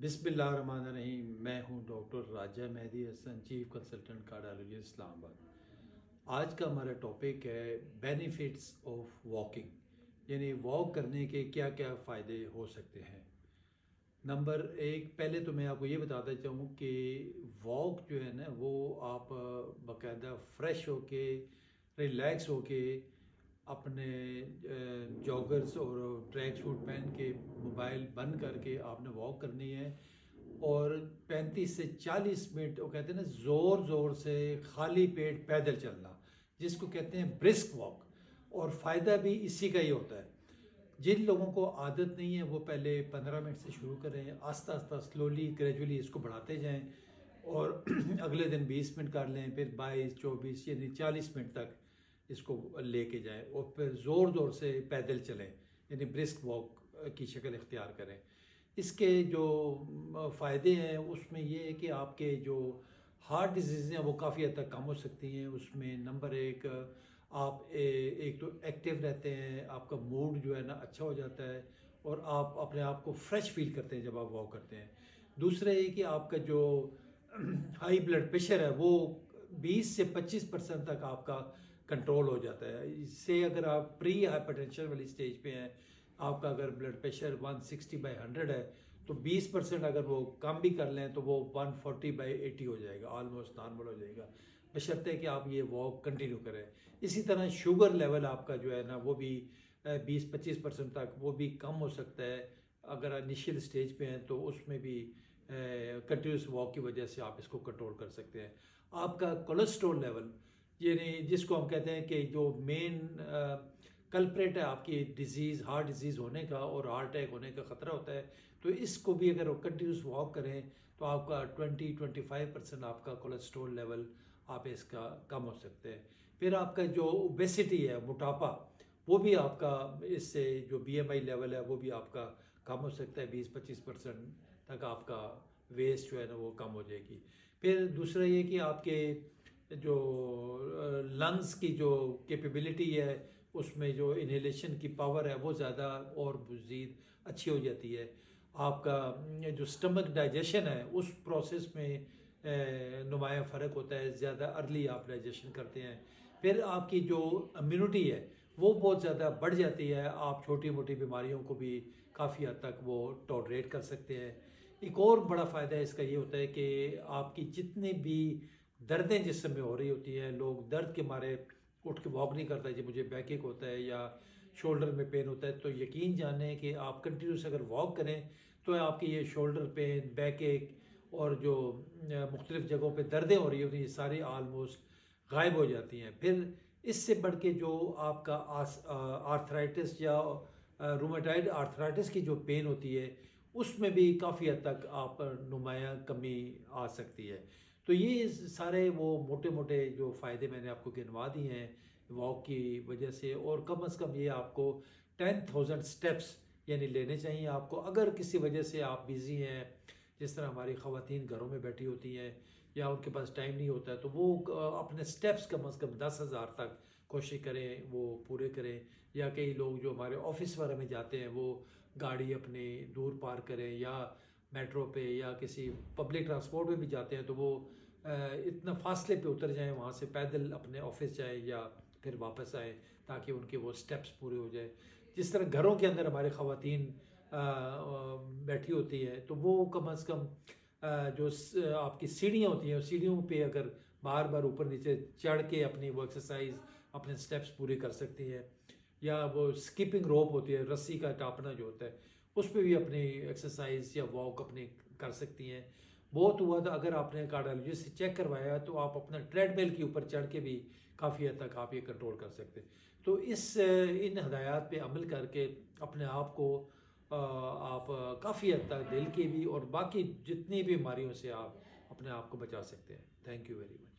بسم اللہ الرحمن الرحیم۔ میں ہوں ڈاکٹر راجہ مہدی حسن، چیف کنسلٹنٹ کارڈیالوجی اسلام آباد۔ آج کا ہمارا ٹاپک ہے بینیفٹس آف واکنگ، یعنی واک کرنے کے کیا کیا فائدے ہو سکتے ہیں۔ نمبر ایک، پہلے تو میں آپ کو یہ بتاتا چاہوں کہ واک جو ہے نا وہ آپ باقاعدہ فریش ہو کے، ریلیکس ہو کے، اپنے جاگرز اور ٹریک سوٹ پہن کے، موبائل بند کر کے آپ نے واک کرنی ہے، اور 35 سے 40 منٹ، وہ کہتے ہیں نا زور زور سے خالی پیٹ پیدل چلنا، جس کو کہتے ہیں برسک واک، اور فائدہ بھی اسی کا ہی ہوتا ہے۔ جن لوگوں کو عادت نہیں ہے وہ پہلے 15 منٹ سے شروع کریں، آہستہ آہستہ سلولی گریجولی اس کو بڑھاتے جائیں، اور اگلے دن 20 منٹ کر لیں، پھر 22 24 یعنی 40 منٹ تک اس کو لے کے جائیں، اور پھر زور زور سے پیدل چلیں، یعنی برسک واک کی شکل اختیار کریں۔ اس کے جو فائدے ہیں اس میں یہ ہے کہ آپ کے جو ہارٹ ڈیزیز ہیں وہ کافی حد تک کم ہو سکتی ہیں۔ اس میں نمبر ایک، آپ ایک تو ایکٹیو رہتے ہیں، آپ کا موڈ جو ہے نا اچھا ہو جاتا ہے، اور آپ اپنے آپ کو فریش فیل کرتے ہیں جب آپ واک کرتے ہیں۔ دوسرا یہ کہ آپ کا جو ہائی بلڈ پریشر ہے وہ 20 سے 25% تک آپ کا کنٹرول ہو جاتا ہے۔ اس سے اگر آپ پری ہائپر ٹینشن والی سٹیج پہ ہیں، آپ کا اگر بلڈ پریشر 160/100 ہے، تو 20% اگر وہ کم بھی کر لیں تو وہ 140/80 ہو جائے گا، آلموسٹ نارمل ہو جائے گا، بشرطے کہ آپ یہ واک کنٹینیو کریں۔ اسی طرح شوگر لیول آپ کا جو ہے نا وہ بھی 20-25% تک وہ بھی کم ہو سکتا ہے، اگر انیشیل سٹیج پہ ہیں تو اس میں بھی کنٹینیوس واک کی وجہ سے آپ اس کو کنٹرول کر سکتے ہیں۔ آپ کا کولیسٹرول لیول، یعنی جس کو ہم کہتے ہیں کہ جو مین کلپریٹ ہے آپ کی ڈیزیز، ہارٹ ڈیزیز ہونے کا اور ہارٹ اٹیک ہونے کا خطرہ ہوتا ہے، تو اس کو بھی اگر کنٹینیوس واک کریں تو آپ کا 20-25% آپ کا کولیسٹرول لیول آپ اس کا کم ہو سکتے ہیں۔ پھر آپ کا جو اوبیسٹی ہے، موٹاپا، وہ بھی آپ کا اس سے جو BMI لیول ہے وہ بھی آپ کا کم ہو سکتا ہے، 20-25% تک آپ کا ویسٹ جو ہے نا وہ کم ہو جائے گی۔ پھر دوسرا یہ کہ آپ کے جو لنگز کی جو کیپیبلٹی ہے، اس میں جو انہیلیشن کی پاور ہے وہ زیادہ اور مزید اچھی ہو جاتی ہے۔ آپ کا جو سٹمک ڈائجیشن ہے اس پروسیس میں نمایاں فرق ہوتا ہے، زیادہ ارلی آپ ڈائجیشن کرتے ہیں۔ پھر آپ کی جو امیونٹی ہے وہ بہت زیادہ بڑھ جاتی ہے، آپ چھوٹی موٹی بیماریوں کو بھی کافی حد تک وہ ٹالریٹ کر سکتے ہیں۔ ایک اور بڑا فائدہ اس کا یہ ہوتا ہے کہ آپ کی جتنے بھی دردیں جسم میں ہو رہی ہوتی ہیں، لوگ درد کے مارے اٹھ کے واک نہیں کرتا، جب مجھے بیک ایک ہوتا ہے یا شولڈر میں پین ہوتا ہے، تو یقین جانیں کہ آپ کنٹینیوس اگر واک کریں تو آپ کی یہ شولڈر پین، بیک ایک اور جو مختلف جگہوں پہ دردیں ہو رہی ہوتی ہیں، یہ ساری آلموسٹ غائب ہو جاتی ہیں۔ پھر اس سے بڑھ کے جو آپ کا آرتھرائٹس یا رومیٹائڈ آرتھرائٹس کی جو پین ہوتی ہے اس میں بھی کافی حد تک آپ نمایاں کمی آ سکتی ہے۔ تو یہ سارے وہ موٹے موٹے جو فائدے میں نے آپ کو گنوا دیے ہیں واک کی وجہ سے، اور کم از کم یہ آپ کو 10,000 سٹیپس یعنی لینے چاہیے آپ کو۔ اگر کسی وجہ سے آپ بیزی ہیں، جس طرح ہماری خواتین گھروں میں بیٹھی ہوتی ہیں یا ان کے پاس ٹائم نہیں ہوتا ہے، تو وہ اپنے سٹیپس کم از کم 10,000 تک کوشش کریں وہ پورے کریں۔ یا کئی لوگ جو ہمارے آفس وغیرہ میں جاتے ہیں وہ گاڑی اپنی دور پارک کریں، یا میٹرو پہ یا کسی پبلک ٹرانسپورٹ میں بھی جاتے ہیں تو وہ اتنا فاصلے پہ اتر جائیں، وہاں سے پیدل اپنے آفس جائیں یا پھر واپس آئیں، تاکہ ان کے وہ سٹیپس پورے ہو جائیں۔ جس طرح گھروں کے اندر ہمارے خواتین بیٹھی ہوتی ہیں تو وہ کم از کم جو آپ کی سیڑھیاں ہوتی ہیں، سیڑھیوں پہ اگر بار بار اوپر نیچے چڑھ کے اپنی وہ ایکسرسائز اپنے سٹیپس پورے کر سکتی ہیں، یا وہ سکیپنگ روپ ہوتی ہے، رسی کا ٹاپنا جو ہوتا ہے، اس پہ بھی اپنی ایکسرسائز یا واک اپنی کر سکتی ہیں۔ بہت ہوا تو اگر آپ نے کارڈیالوجسٹ سے چیک کروایا تو آپ اپنا ٹریڈ مل کے اوپر چڑھ کے بھی کافی حد تک آپ یہ کنٹرول کر سکتے ہیں۔ تو ان ہدایات پہ عمل کر کے اپنے آپ کو آپ کافی حد تک دل کی بھی اور باقی جتنی بھی بیماریوں سے آپ اپنے آپ کو بچا سکتے ہیں۔ Thank you very much.